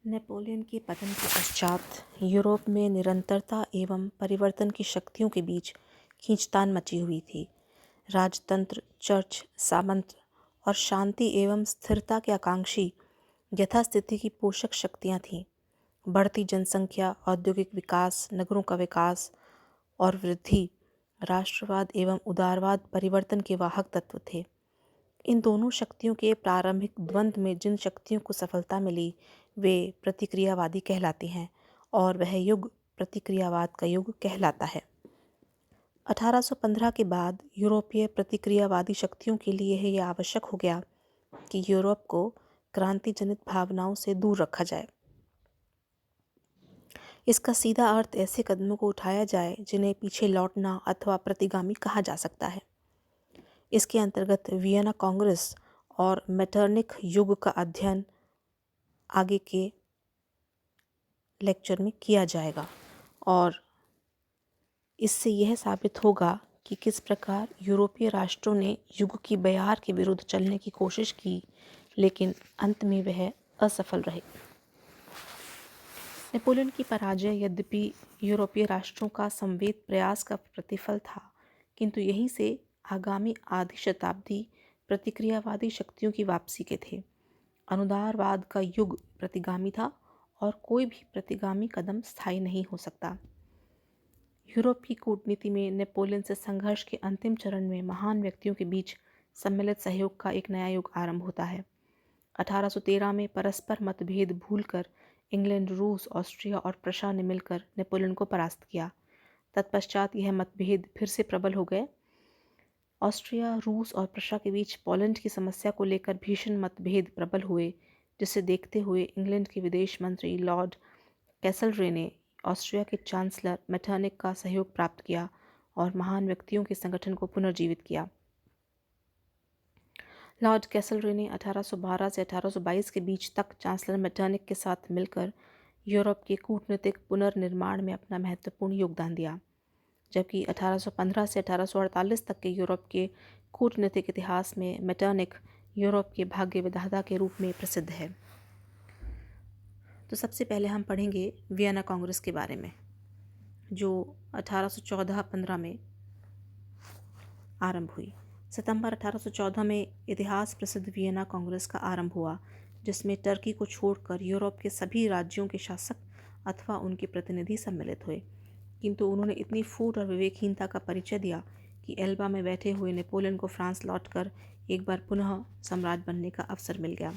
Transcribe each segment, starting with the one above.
Napoleon के पतन के पश्चात यूरोप में निरंतरता एवं परिवर्तन की शक्तियों के बीच खींचतान मची हुई थी। राजतंत्र, चर्च, सामंत और शांति एवं स्थिरता के आकांक्षी यथास्थिति की पोषक शक्तियाँ थीं। बढ़ती जनसंख्या, औद्योगिक विकास, नगरों का विकास और वृद्धि, राष्ट्रवाद एवं उदारवाद परिवर्तन के वाहक तत्व थे। इन दोनों शक्तियों के प्रारंभिक द्वंद्व में जिन शक्तियों को सफलता मिली वे प्रतिक्रियावादी कहलाती हैं और वह युग प्रतिक्रियावाद का युग कहलाता है। 1815 के बाद यूरोपीय प्रतिक्रियावादी शक्तियों के लिए यह आवश्यक हो गया कि यूरोप को क्रांति जनित भावनाओं से दूर रखा जाए। इसका सीधा अर्थ ऐसे कदमों को उठाया जाए जिन्हें पीछे लौटना अथवा प्रतिगामी कहा जा सकता है। इसके अंतर्गत वियना कांग्रेस और मेटरनिख युग का अध्ययन आगे के लेक्चर में किया जाएगा और इससे यह साबित होगा कि किस प्रकार यूरोपीय राष्ट्रों ने युग की बयार के विरुद्ध चलने की कोशिश की, लेकिन अंत में वह असफल रहे। नेपोलियन की पराजय यद्यपि यूरोपीय राष्ट्रों का संवेद प्रयास का प्रतिफल था, किंतु यहीं से आगामी आधी शताब्दी प्रतिक्रियावादी शक्तियों की वापसी के थे। अनुदारवाद का युग प्रतिगामी था और कोई भी प्रतिगामी कदम स्थायी नहीं हो सकता। यूरोप की कूटनीति में नेपोलियन से संघर्ष के अंतिम चरण में महान व्यक्तियों के बीच सम्मिलित सहयोग का एक नया युग आरंभ होता है। 1813 में परस्पर मतभेद भूलकर इंग्लैंड, रूस, ऑस्ट्रिया और प्रशा ने मिलकर नेपोलियन को परास्त किया। तत्पश्चात यह मतभेद फिर से प्रबल हो गए। ऑस्ट्रिया, रूस और प्रशा के बीच पोलैंड की समस्या को लेकर भीषण मतभेद प्रबल हुए, जिसे देखते हुए इंग्लैंड के विदेश मंत्री लॉर्ड कैसलरे ने ऑस्ट्रिया के चांसलर मेटरनिख का सहयोग प्राप्त किया और महान व्यक्तियों के संगठन को पुनर्जीवित किया। लॉर्ड कैसलरे ने 1812 से 1822 के बीच तक चांसलर मेटरनिख के साथ मिलकर यूरोप के कूटनीतिक पुनर्निर्माण में अपना महत्वपूर्ण योगदान दिया, जबकि 1815 से 1848 तक के यूरोप के कूटनीतिक इतिहास में मेटरनिख यूरोप के भाग्य विधाता के रूप में प्रसिद्ध है। तो सबसे पहले हम पढ़ेंगे वियना कांग्रेस के बारे में, जो 1814-15 में आरंभ हुई। सितंबर 1814 में इतिहास प्रसिद्ध वियना कांग्रेस का आरंभ हुआ, जिसमें टर्की को छोड़कर यूरोप के सभी राज्यों के शासक अथवा उनके प्रतिनिधि सम्मिलित हुए, किंतु उन्होंने इतनी फूट और विवेकहीनता का परिचय दिया कि एल्बा में बैठे हुए नेपोलियन को फ्रांस लौटकर एक बार पुनः सम्राट बनने का अवसर मिल गया।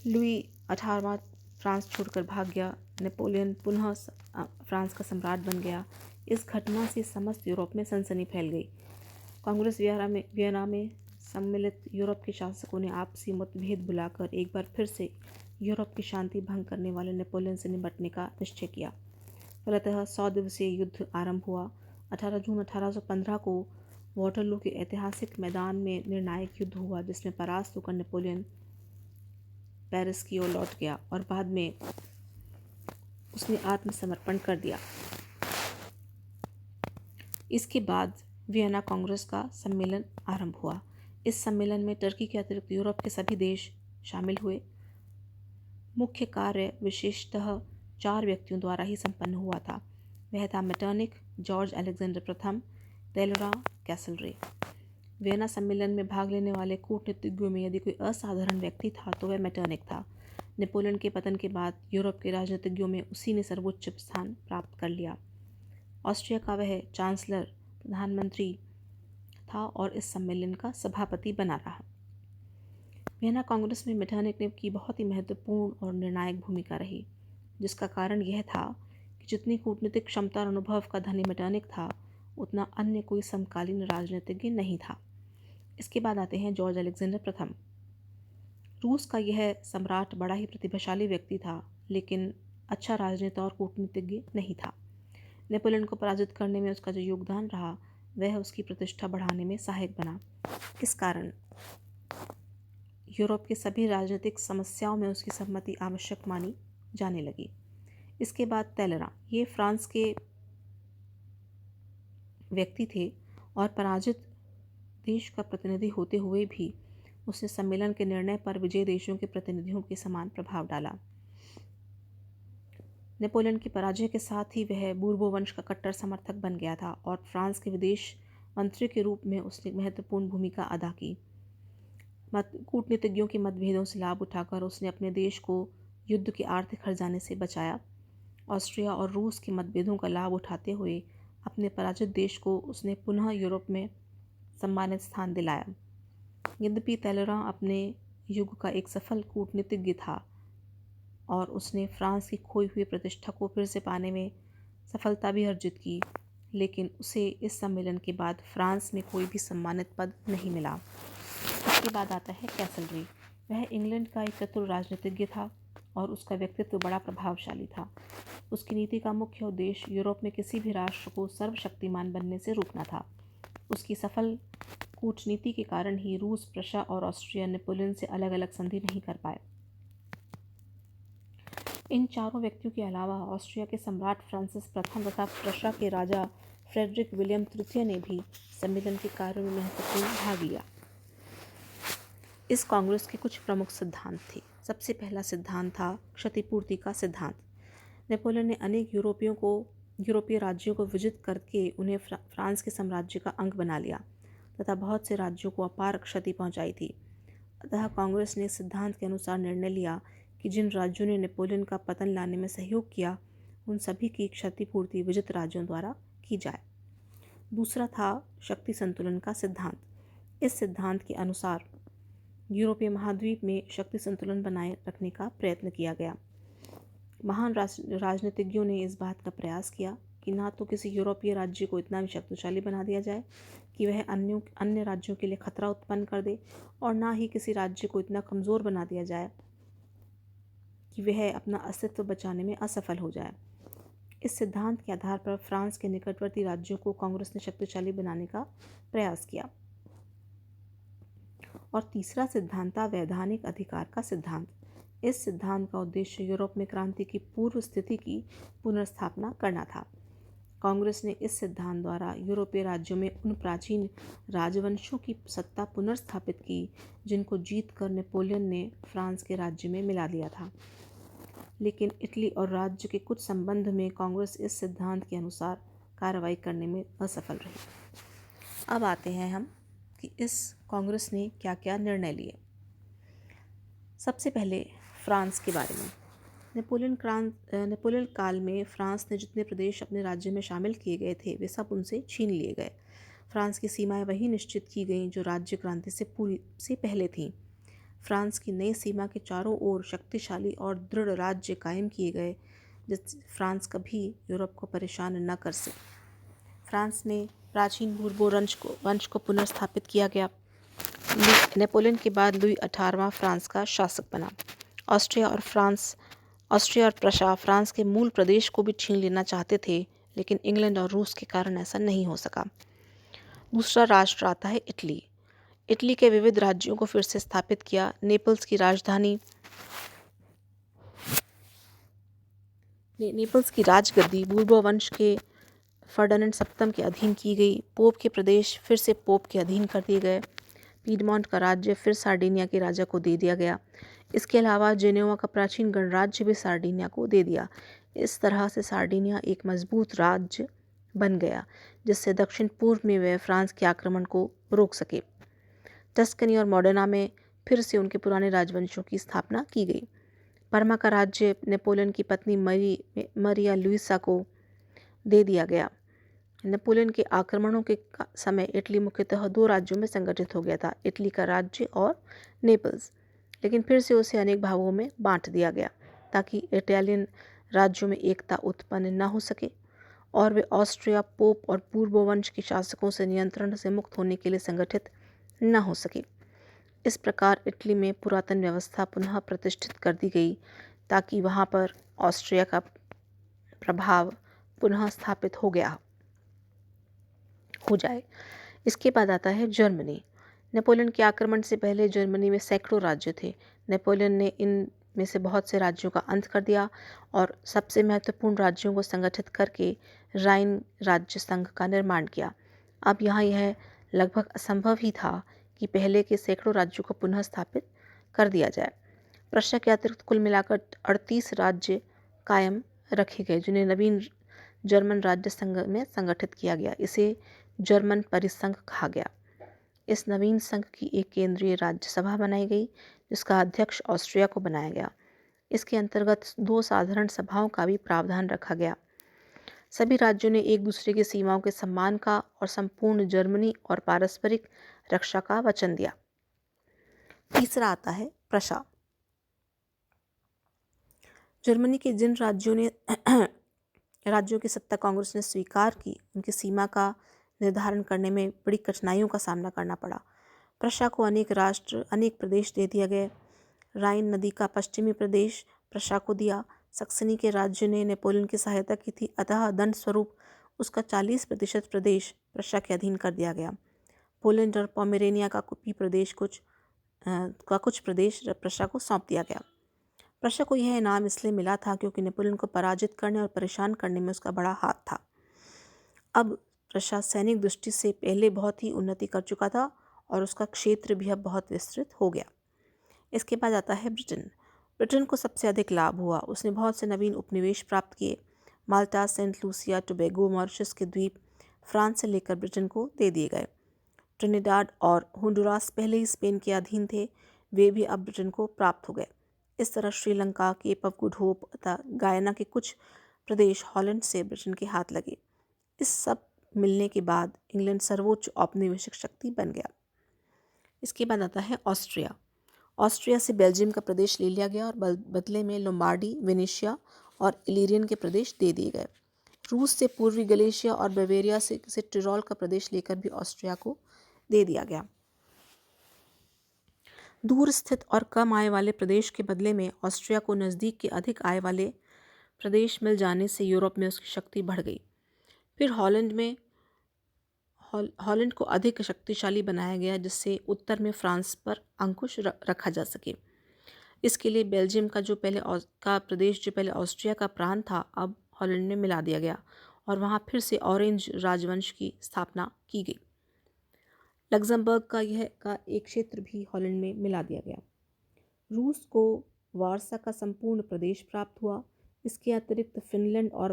लुई 18वां फ्रांस छोड़कर भाग गया। नेपोलियन पुनः फ्रांस का सम्राट बन गया। इस घटना से समस्त यूरोप में सनसनी फैल गई। कांग्रेस वियना में सम्मिलित यूरोप के शासकों ने आपसी मतभेद बुलाकर एक बार फिर से यूरोप की शांति भंग करने वाले नेपोलियन से निपटने का निश्चय किया। फलतः 100 दिवसीय युद्ध आरंभ हुआ। 18 जून 1815 को वाटरलू के ऐतिहासिक मैदान में निर्णायक युद्ध हुआ, जिसमें परास्त होकर नेपोलियन पेरिस की ओर लौट गया और बाद में उसने आत्मसमर्पण कर दिया। इसके बाद वियना कांग्रेस का सम्मेलन आरंभ हुआ। इस सम्मेलन में टर्की के अतिरिक्त यूरोप के सभी देश शामिल हुए। मुख्य कार्य विशेषतः 4 व्यक्तियों द्वारा ही संपन्न हुआ था। वह था मेटरनिख, जॉर्ज अलेक्जेंडर प्रथम, टेलोरां, कैसलरे। वियना सम्मेलन में भाग लेने वाले कूटनीतिज्ञों में यदि कोई असाधारण व्यक्ति था तो वह मेटरनिख था। नेपोलियन के पतन के बाद यूरोप के राजनीतिज्ञों में उसी ने सर्वोच्च स्थान प्राप्त कर लिया। ऑस्ट्रिया का वह चांसलर प्रधानमंत्री था और इस सम्मेलन का सभापति बना रहा। वियना कांग्रेस में मेटरनिख ने की बहुत ही महत्वपूर्ण और निर्णायक भूमिका रही, जिसका कारण यह था कि जितनी कूटनीतिक क्षमता और अनुभव का धनी मेटरनिख था, उतना अन्य कोई समकालीन राजनीतिज्ञ नहीं था। इसके बाद आते हैं जॉर्ज अलेक्जेंडर प्रथम। रूस का यह सम्राट बड़ा ही प्रतिभाशाली व्यक्ति था, लेकिन अच्छा राजनेता और कूटनीतिज्ञ नहीं था। नेपोलियन को पराजित करने में उसका जो योगदान रहा, वह उसकी प्रतिष्ठा बढ़ाने में सहायक बना। इस कारण यूरोप के सभी राजनीतिक समस्याओं में उसकी सम्मति आवश्यक मानी जाने लगी। इसके बाद टेलोरां, ये फ्रांस के व्यक्ति थे और पराजित देश का प्रतिनिधि होते हुए भी उसने सम्मेलन के निर्णय पर विजयी देशों के प्रतिनिधियों के समान प्रभाव डाला। नेपोलियन की पराजय के साथ ही वह बूर्बो वंश का कट्टर समर्थक बन गया था और फ्रांस के विदेश मंत्री के रूप में उसने महत्वपूर्ण भूमिका अदा की। कूटनीतिज्ञों के मतभेदों से लाभ उठाकर उसने अपने देश को युद्ध के आर्थिक हर्जाने से बचाया। ऑस्ट्रिया और रूस के मतभेदों का लाभ उठाते हुए अपने पराजित देश को उसने पुनः यूरोप में सम्मानित स्थान दिलाया। यद्यपि तैलेरां अपने युग का एक सफल कूटनीतिज्ञ था और उसने फ्रांस की खोई हुई प्रतिष्ठा को फिर से पाने में सफलता भी अर्जित की, लेकिन उसे इस सम्मेलन के बाद फ्रांस में कोई भी सम्मानित पद नहीं मिला। इसके बाद आता है कैसलरी। वह इंग्लैंड का एक चतुर राजनीतिज्ञ था और उसका व्यक्तित्व बड़ा प्रभावशाली था। उसकी नीति का मुख्य उद्देश्य यूरोप में किसी भी राष्ट्र को सर्वशक्तिमान बनने से रोकना था। उसकी सफल कूटनीति के कारण ही रूस, प्रशा और ऑस्ट्रिया नेपोलियन से अलग अलग संधि नहीं कर पाए। इन चारों व्यक्तियों के अलावा ऑस्ट्रिया के सम्राट फ्रांसिस प्रथम तथा प्रशा के राजा फ्रेडरिक विलियम तृतीय ने भी सम्मेलन के कार्यों में महत्वपूर्ण भाग लिया। इस कांग्रेस के कुछ प्रमुख सिद्धांत थे। सबसे पहला सिद्धांत था क्षतिपूर्ति का सिद्धांत। नेपोलियन ने अनेक यूरोपीय राज्यों को विजित करके उन्हें फ्रांस के साम्राज्य का अंग बना लिया तथा बहुत से राज्यों को अपार क्षति पहुंचाई थी। अतः कांग्रेस ने इस सिद्धांत के अनुसार निर्णय लिया कि जिन राज्यों ने नेपोलियन का पतन लाने में सहयोग किया उन सभी की क्षतिपूर्ति विजित राज्यों द्वारा की जाए। दूसरा था शक्ति संतुलन का सिद्धांत। इस सिद्धांत के अनुसार यूरोपीय महाद्वीप में शक्ति संतुलन बनाए रखने का प्रयत्न किया गया। महान राजनीतिज्ञों ने इस बात का प्रयास किया कि ना तो किसी यूरोपीय राज्य को इतना भी शक्तिशाली बना दिया जाए कि वह अन्य राज्यों के लिए खतरा उत्पन्न कर दे, और ना ही किसी राज्य को इतना कमज़ोर बना दिया जाए कि वह अपना अस्तित्व बचाने में असफल हो जाए। इस सिद्धांत के आधार पर फ्रांस के निकटवर्ती राज्यों को कांग्रेस ने शक्तिशाली बनाने का प्रयास किया। और तीसरा सिद्धांत था वैधानिक अधिकार का सिद्धांत। इस सिद्धांत का उद्देश्य यूरोप में क्रांति की पूर्व स्थिति की पुनर्स्थापना करना था। कांग्रेस ने इस सिद्धांत द्वारा यूरोपीय राज्यों में उन प्राचीन राजवंशों की सत्ता पुनर्स्थापित की जिनको जीतकर नेपोलियन ने फ्रांस के राज्य में मिला दिया था। लेकिन इटली और राज्य के कुछ संबंध में कांग्रेस इस सिद्धांत के अनुसार कार्रवाई करने में असफल रही। अब आते हैं हम कि इस कांग्रेस ने क्या क्या निर्णय लिए। सबसे पहले फ्रांस के बारे में। नेपोलियन काल में फ्रांस ने जितने प्रदेश अपने राज्य में शामिल किए गए थे वे सब उनसे छीन लिए गए। फ्रांस की सीमाएं वही निश्चित की गईं जो राज्य क्रांति से पहले थीं। फ्रांस की नई सीमा के चारों ओर शक्तिशाली और दृढ़ राज्य कायम किए गए जिससे फ्रांस कभी यूरोप को परेशान न कर सके। फ्रांस में प्राचीन बूर्बो वंश को पुनर्स्थापित किया गया। नेपोलियन के बाद लुई 18वां फ्रांस का शासक बना। ऑस्ट्रिया और प्रशा फ्रांस के मूल प्रदेश को भी छीन लेना चाहते थे, लेकिन इंग्लैंड और रूस के कारण ऐसा नहीं हो सका। दूसरा राष्ट्र आता है इटली। इटली के विविध राज्यों को फिर से स्थापित किया। नेपल्स की राजगद्दी बूर्बो वंश के फर्डिनेंड सप्तम के अधीन की गई। पोप के प्रदेश फिर से पोप के अधीन कर दिए गए। पीडमोंट का राज्य फिर सार्डिनिया के राजा को दे दिया गया। इसके अलावा जेनेवा का प्राचीन गणराज्य भी सार्डिनिया को दे दिया। इस तरह से सार्डिनिया एक मजबूत राज्य बन गया जिससे दक्षिण पूर्व में वह फ्रांस के आक्रमण को रोक सके। टस्कनी और मॉडर्ना में फिर से उनके पुराने राजवंशों की स्थापना की गई। परमा का राज्य नेपोलियन की पत्नी मरिया लुइसा को दे दिया गया। नेपोलियन के आक्रमणों के समय इटली मुख्यतः दो राज्यों में संगठित हो गया था, इटली का राज्य और नेपल्स। लेकिन फिर से उसे अनेक भागों में बांट दिया गया ताकि इटालियन राज्यों में एकता उत्पन्न न हो सके और वे ऑस्ट्रिया, पोप और पूर्व वंश के शासकों से नियंत्रण से मुक्त होने के लिए संगठित न हो सके। इस प्रकार इटली में पुरातन व्यवस्था पुनः प्रतिष्ठित कर दी गई ताकि वहाँ पर ऑस्ट्रिया का प्रभाव पुनः स्थापित हो जाए। इसके बाद आता है जर्मनी। नेपोलियन के आक्रमण से पहले जर्मनी में सैकड़ों राज्य थे। नेपोलियन ने इन में से बहुत से राज्यों का अंत कर दिया और सबसे महत्वपूर्ण राज्यों को संगठित करके राइन राज्य संघ का निर्माण किया। अब यहाँ यह लगभग असंभव ही था कि पहले के सैकड़ों राज्यों को पुनः स्थापित कर दिया जाए। प्रशा के अतिरिक्त कुल मिलाकर 38 राज्य कायम रखे गए, जिन्हें नवीन जर्मन राज्य संघ में संगठित किया गया। इसे जर्मन परिसंघ कहा गया। इस नवीन संघ की एक केंद्रीय राज्यसभा बनाई गई, जिसका अध्यक्ष ऑस्ट्रिया को बनाया गया। इसके अंतर्गत 2 साधारण सभाओं का भी प्रावधान रखा गया। सभी राज्यों ने एक दूसरे की सीमाओं के सम्मान का और संपूर्ण जर्मनी और पारस्परिक रक्षा का वचन दिया। तीसरा आता है प्रशा। जर्मनी के जिन राज्यों की सत्ता कांग्रेस ने स्वीकार की, उनकी सीमा का निर्धारण करने में बड़ी कठिनाइयों का सामना करना पड़ा। प्रशा को अनेक प्रदेश दे दिया गया। राइन नदी का पश्चिमी प्रदेश प्रशा को दिया। सक्सनी के राज्य ने नेपोलियन की सहायता की थी, अतः दंड स्वरूप उसका 40% प्रदेश प्रशा के अधीन कर दिया गया। पोलैंड और पोमेरेनिया का कुछ प्रदेश प्रशा को सौंप दिया गया। प्रशा को यह इनाम इसलिए मिला था क्योंकि नेपोलियन को पराजित करने और परेशान करने में उसका बड़ा हाथ था। अब प्रशा सैनिक दृष्टि से पहले बहुत ही उन्नति कर चुका था और उसका क्षेत्र भी अब बहुत विस्तृत हो गया। इसके बाद आता है ब्रिटेन। ब्रिटेन को सबसे अधिक लाभ हुआ। उसने बहुत से नवीन उपनिवेश प्राप्त किए। माल्टा, सेंट लूसिया, टोबैगो, मॉरिशस के द्वीप फ्रांस से लेकर ब्रिटेन को दे दिए गए। ट्रिनिडाड और होंडुरास पहले ही स्पेन के अधीन थे, वे भी अब ब्रिटेन को प्राप्त हो गए। इस तरह Sri Lanka, cap of good hope तथा गायना के कुछ प्रदेश हॉलैंड से ब्रिटेन के हाथ लगे। इस सब मिलने के बाद इंग्लैंड सर्वोच्च औपनिवेशिक शक्ति बन गया। इसके बाद आता है ऑस्ट्रिया। ऑस्ट्रिया से बेल्जियम का प्रदेश ले लिया गया और बदले में लोम्बार्डी, वेनेशिया और इलीरियन के प्रदेश दे दिए गए। रूस से पूर्वी गलेशिया और बवेरिया से टिरोल का प्रदेश लेकर भी ऑस्ट्रिया को दे दिया गया। दूर स्थित और कम आय वाले प्रदेश के बदले में ऑस्ट्रिया को नज़दीक के अधिक आय वाले प्रदेश मिल जाने से यूरोप में उसकी शक्ति बढ़ गई। फिर हॉलैंड को अधिक शक्तिशाली बनाया गया, जिससे उत्तर में फ्रांस पर अंकुश रखा जा सके। इसके लिए बेल्जियम का प्रदेश जो पहले ऑस्ट्रिया का प्रांत था, अब हॉलैंड में मिला दिया गया और वहाँ फिर से ऑरेंज राजवंश की स्थापना की गई। लग्जमबर्ग का एक क्षेत्र भी हॉलैंड में मिला दिया गया। रूस को वारसा का संपूर्ण प्रदेश प्राप्त हुआ। इसके अतिरिक्त फिनलैंड और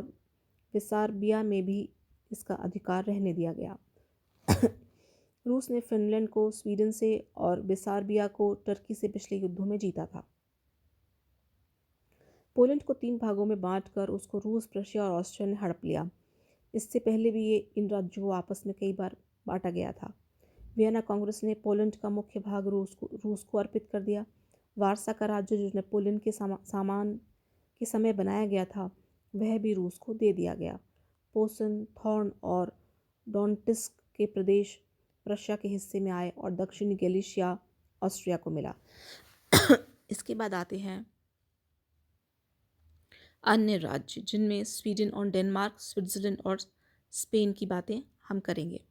बेसारबिया में भी इसका अधिकार रहने दिया गया। रूस ने फिनलैंड को स्वीडन से और बेसारबिया को टर्की से पिछले युद्धों में जीता था। पोलैंड को 3 भागों में बांटकर उसको रूस, प्रशिया और ऑस्ट्रिया ने हड़प लिया। इससे पहले भी इन राज्यों को आपस में कई बार बांटा गया था। वियना कांग्रेस ने पोलैंड का मुख्य भाग रूस को अर्पित कर दिया। वारसा का राज्य जो नेपोलियन के सामान के समय बनाया गया था, वह भी रूस को दे दिया गया। पोसन, थॉर्न और डोनेट्स्क के प्रदेश प्रशिया के हिस्से में आए और दक्षिणी गैलिशिया ऑस्ट्रिया को मिला। इसके बाद आते हैं अन्य राज्य, जिनमें स्वीडन और डेनमार्क, स्विट्जरलैंड और स्पेन की बातें हम करेंगे।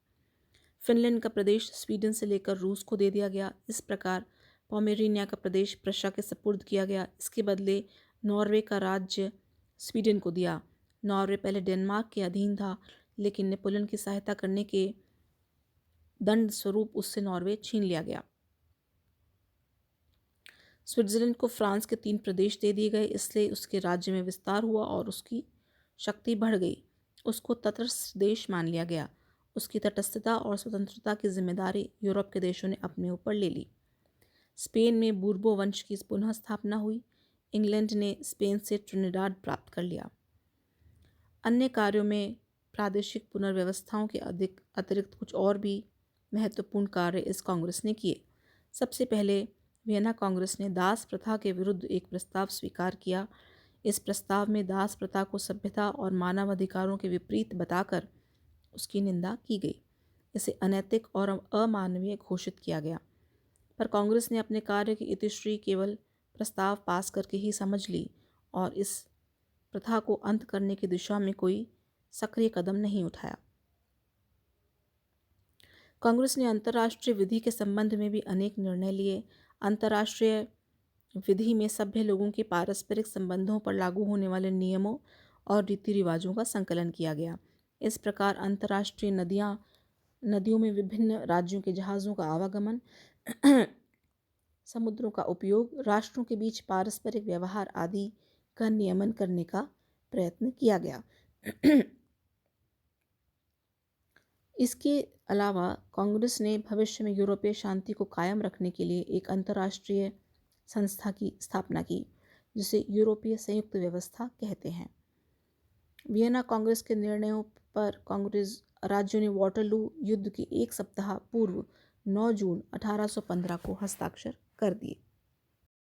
फिनलैंड का प्रदेश स्वीडन से लेकर रूस को दे दिया गया। इस प्रकार पोमेरेनिया का प्रदेश प्रशा के सपुर्द किया गया। इसके बदले नॉर्वे का राज्य स्वीडन को दिया। नॉर्वे पहले डेनमार्क के अधीन था, लेकिन नेपोलियन की सहायता करने के दंड स्वरूप उससे नॉर्वे छीन लिया गया। स्विट्जरलैंड को फ्रांस के 3 प्रदेश दे दिए गए, इसलिए उसके राज्य में विस्तार हुआ और उसकी शक्ति बढ़ गई। उसको तटस्थ देश मान लिया गया। उसकी तटस्थता और स्वतंत्रता की जिम्मेदारी यूरोप के देशों ने अपने ऊपर ले ली। स्पेन में बूर्बो वंश की पुनः स्थापना हुई। इंग्लैंड ने स्पेन से ट्रिनिडाड प्राप्त कर लिया। अन्य कार्यों में प्रादेशिक पुनर्व्यवस्थाओं के अतिरिक्त कुछ और भी महत्वपूर्ण कार्य इस कांग्रेस ने किए। सबसे पहले वियना कांग्रेस ने दास प्रथा के विरुद्ध एक प्रस्ताव स्वीकार किया। इस प्रस्ताव में दास प्रथा को सभ्यता और मानव अधिकारों के विपरीत बताकर उसकी निंदा की गई। इसे अनैतिक और अमानवीय घोषित किया गया, पर कांग्रेस ने अपने कार्य की इतिश्री केवल प्रस्ताव पास करके ही समझ ली और इस प्रथा को अंत करने की दिशा में कोई सक्रिय कदम नहीं उठाया। कांग्रेस ने अंतर्राष्ट्रीय विधि के संबंध में भी अनेक निर्णय लिए। अंतर्राष्ट्रीय विधि में सभ्य लोगों के पारस्परिक संबंधों पर लागू होने वाले नियमों और रीति रिवाजों का संकलन किया गया। इस प्रकार अंतर्राष्ट्रीय नदियाँ नदियों में विभिन्न राज्यों के जहाज़ों का आवागमन, समुद्रों का उपयोग, राष्ट्रों के बीच पारस्परिक व्यवहार आदि का नियमन करने का प्रयत्न किया गया। इसके अलावा कांग्रेस ने भविष्य में यूरोपीय शांति को कायम रखने के लिए एक अंतर्राष्ट्रीय संस्था की स्थापना की, जिसे यूरोपीय संयुक्त व्यवस्था कहते हैं। वियना कांग्रेस के निर्णयों पर कांग्रेस राज्यों ने वाटरलू युद्ध के एक सप्ताह पूर्व 9 जून 1815 को हस्ताक्षर कर दिए।